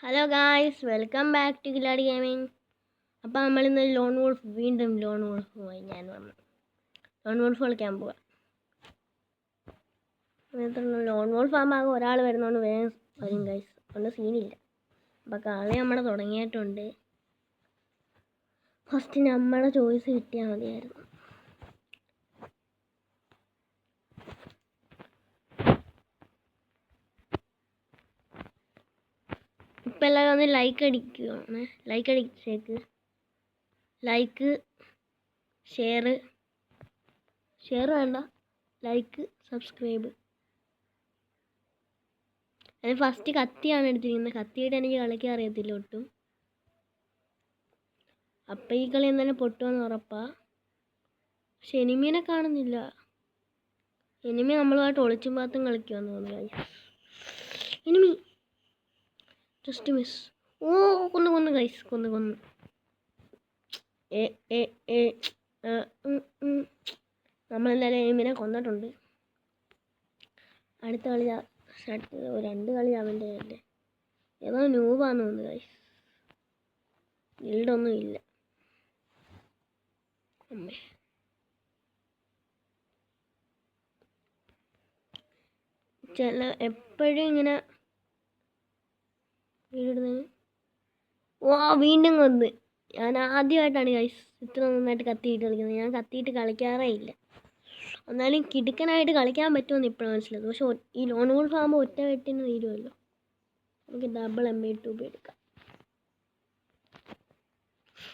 Hello guys, welcome back to Khiladi gaming. അപ്പോൾ നമ്മളിന്ന് വീണ്ടും ലോൺ വോൾഫുമായി ഞാൻ വന്നു. ലോൺ വോൾഫ് കളിക്കാൻ പോവാം. ലോൺ വോൾഫ് ആകുമ്പോൾ ഒരാൾ വരുന്നതുകൊണ്ട് വേഗം വരും ഗൈസ്, അതുകൊണ്ട് സീനില്ല. അപ്പോൾ കളി നമ്മുടെ തുടങ്ങിയിട്ടുണ്ട്. ഫസ്റ്റ് നമ്മുടെ ചോയ്സ് കിട്ടിയാൽ മതിയായിരുന്നു. ഇപ്പം എല്ലാവരും ഒന്ന് ലൈക്ക് അടിക്കുകയാണ്. ലൈക്ക് അടിച്ചേക്ക്. ലൈക്ക്, ഷെയർ വേണ്ട, ലൈക്ക്, സബ്സ്ക്രൈബ്. അത് ഫസ്റ്റ് കത്തിയാണ് എടുത്തിരിക്കുന്നത്. കത്തിയിട്ട് എനിക്ക് കളിക്കാൻ അറിയത്തില്ല ഒട്ടും. അപ്പം ഈ കളി എന്തായാലും പൊട്ടുമെന്ന് ഉറപ്പാ. പക്ഷെ എനിമീനെ കാണുന്നില്ല. എനിമി നമ്മളുമായിട്ട് ഒളിച്ചും പാത്തും കളിക്കുമെന്ന് തോന്നുന്നു. Enemy just miss. ഓ, കൊന്നു ഗൈസ്, കൊന്നു. നമ്മളെല്ലാവരും എനിമിനെ കൊന്നിട്ടുണ്ട്. അടുത്ത കളി സ്റ്റാർട്ട് ചെയ്ത് 2 കളി അവൻ്റെ അല്ലേ. ഏതോ നൂബാന്ന് തോന്നുന്നു ഗൈസ്. ഗിൽഡൊന്നും ഇല്ല. അമ്മേ, എപ്പോഴും ഇങ്ങനെ വീടിടുന്നതിന്. ഓ, വീണ്ടും കൊന്ന്. ഞാൻ ആദ്യമായിട്ടാണ് ഗൈസ് ഇത്ര നന്നായിട്ട് കത്തിയിട്ട് കളിക്കുന്നത്. ഞാൻ കത്തിയിട്ട് കളിക്കാറേ ഇല്ല. എന്നാലും കിടുക്കനായിട്ട് കളിക്കാൻ പറ്റുമെന്ന് ഇപ്പോഴും മനസ്സിലായത്. പക്ഷെ ഈ ലോൺ വോൾഫ് ആകുമ്പോൾ ഒറ്റ വെട്ടിന് തീരുമല്ലോ. നമുക്ക് ഡബിൾ M2 എടുക്കാം.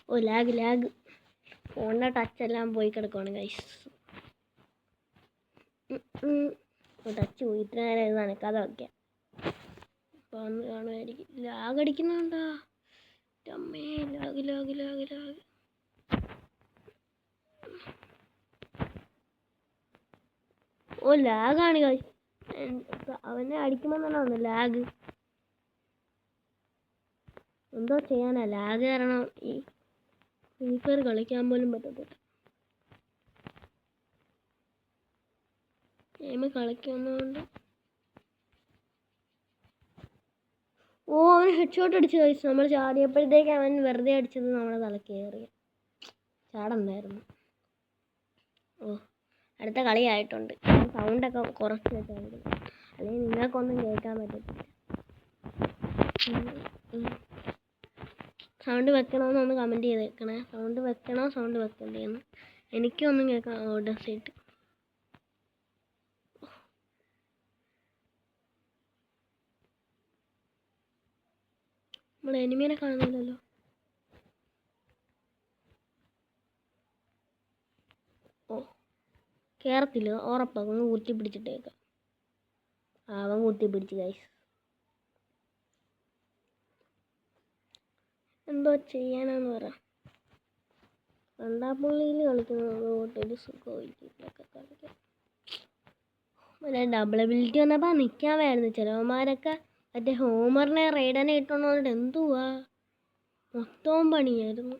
ഓ, ലാഗ്. ഫോണിൻ്റെ ടച്ചെല്ലാം പോയി കിടക്കുവാണ് ഗൈസ്. ടച്ച് പോയി. ഇത്ര നേരം ഇത് നനക്കാതെ വയ്ക്കാം. അപ്പോൾ ഒന്ന് കാണുമായിരിക്കും. ലാഗ് അടിക്കുന്നുണ്ടോ? അമ്മേ, ലാഗ്. ഓ, ലാഗാണ് ഗൈസ്. അവനെ അടിക്കുമ്പോൾ തന്നെ വന്നു ലാഗ്. എന്തോ ചെയ്യാനാ, ലാഗ് കാരണം ഈ ഫ്രീ ഫയർ കളിക്കാൻ പോലും പറ്റത്തില്ല. ഗെയിം കളിക്കുന്നതുകൊണ്ട്. ഓ, അവന് ഹെഡ് ഷോട്ട് അടിച്ചു ഗൈസ്. നമ്മൾ ചാടിയപ്പോഴത്തേക്ക് അവൻ വെറുതെ അടിച്ചത് നമ്മളെ തലക്ക് കയറി. ചാടണ്ടായിരുന്നു. ഓ, അടുത്ത കളിയായിട്ടുണ്ട്. സൗണ്ടൊക്കെ കുറച്ച് വെച്ചായിരിക്കും, അല്ലെങ്കിൽ നിങ്ങൾക്കൊന്നും കേൾക്കാൻ പറ്റത്തില്ല. സൗണ്ട് വെക്കണമെന്നൊന്ന് കമൻറ്റ് ചെയ്തേക്കണേ. സൗണ്ട് വെക്കണോ സൗണ്ട് വെക്കണ്ടേന്ന് എനിക്കൊന്നും കേൾക്കാം. ഓർഡർ സൈറ്റ് നമ്മൾ എനിമീനെ കാണുന്നില്ലല്ലോ. ഓ, കയറത്തില്ല ഉറപ്പാക്കും. ഒന്ന് കുത്തി പിടിച്ചിട്ടേക്കാം. അവൻ കുത്തി പിടിച്ച് ഗൈസ്. എന്തോ ചെയ്യാനാന്ന് പറ. 2 പുള്ളിയിൽ കളിക്കുന്നത് ഒരു സുഖമായിട്ടൊക്കെ കളിക്കാം. ഡബിൾ എബിലിറ്റി വന്നപ്പോൾ നിൽക്കാൻ വേണമെന്ന്. ചിലവന്മാരൊക്കെ മറ്റേ ഹോമറിനെ റൈഡനെ ഇട്ടുകൊണ്ട് വന്നിട്ട് എന്തുവാ മൊത്തവും പണിയായിരുന്നു.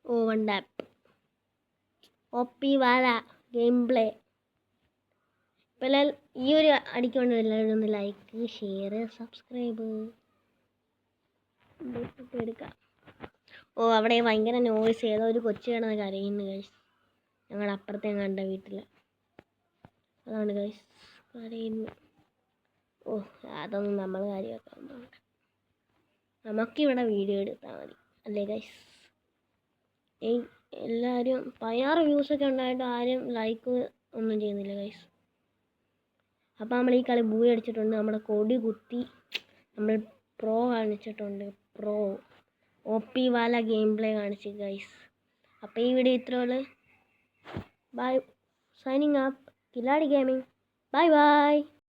ഓ, 1 ടാപ്പ്. OP വാല ഗെയിം പ്ലേ. ഇപ്പോൾ ഈ ഒരു അടിക്കൊണ്ട് എല്ലാവരും ഒന്ന് ലൈക്ക്, ഷെയർ, സബ്സ്ക്രൈബ് എടുക്കാം. ഓ, അവിടെ ഭയങ്കര നോയ്സ്. ഏതോ ഒരു കൊച്ചു കിടന്ന് കരയുന്നു ഗൈസ്. ഞങ്ങളുടെ അപ്പുറത്തെ കണ്ട വീട്ടിൽ. അതാണ് ഗൈസ് കരയുന്നു. ഓ, അതൊന്നും നമ്മൾ കാര്യമാക്കാൻ പോകണ്ട. നമുക്കിവിടെ വീഡിയോ എടുത്താൽ മതി അല്ലേ ഗൈസ്. എല്ലാവരും 16 വ്യൂസൊക്കെ ഉണ്ടായിട്ട് ആരും ലൈക്ക് ഒന്നും ചെയ്യുന്നില്ല ഗൈസ്. അപ്പോൾ നമ്മൾ ഈ കളി ബൂയി അടിച്ചിട്ടുണ്ട്. നമ്മുടെ കൊടി കുത്തി നമ്മൾ പ്രോ കാണിച്ചിട്ടുണ്ട്. പ്രോ OP വാല ഗെയിം പ്ലേ കാണിച്ചു ഗൈസ്. അപ്പോൾ ഈ വീഡിയോ ഇത്രയുള്ളൂ. Bye, signing up, Khiladi gaming. By.